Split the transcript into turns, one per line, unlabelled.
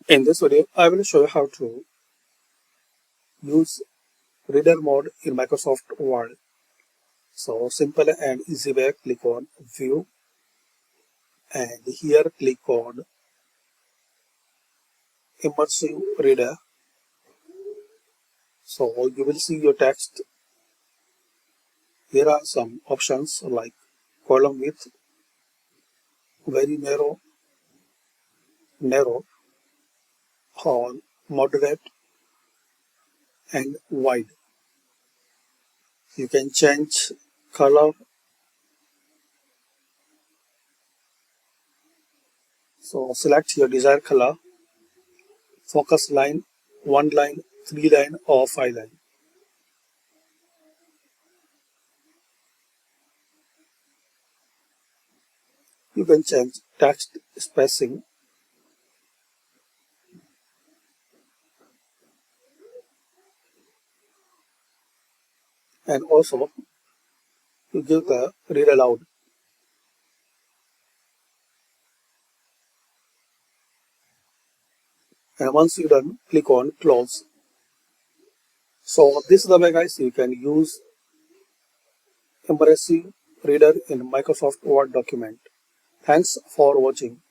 In this video, I will show you how to use reader mode in Microsoft Word. So simple and easy way, click on View and here click on Immersive Reader. So you will see your text. Here are some options like column width, very narrow, narrow, or moderate and wide. You can change color. So select your desired color, focus line, one line, three line or five line. You can change text spacing and also you give the read aloud. And once you're done, click on close. So this is the way guys you can use Immersive Reader in Microsoft Word document. Thanks for watching.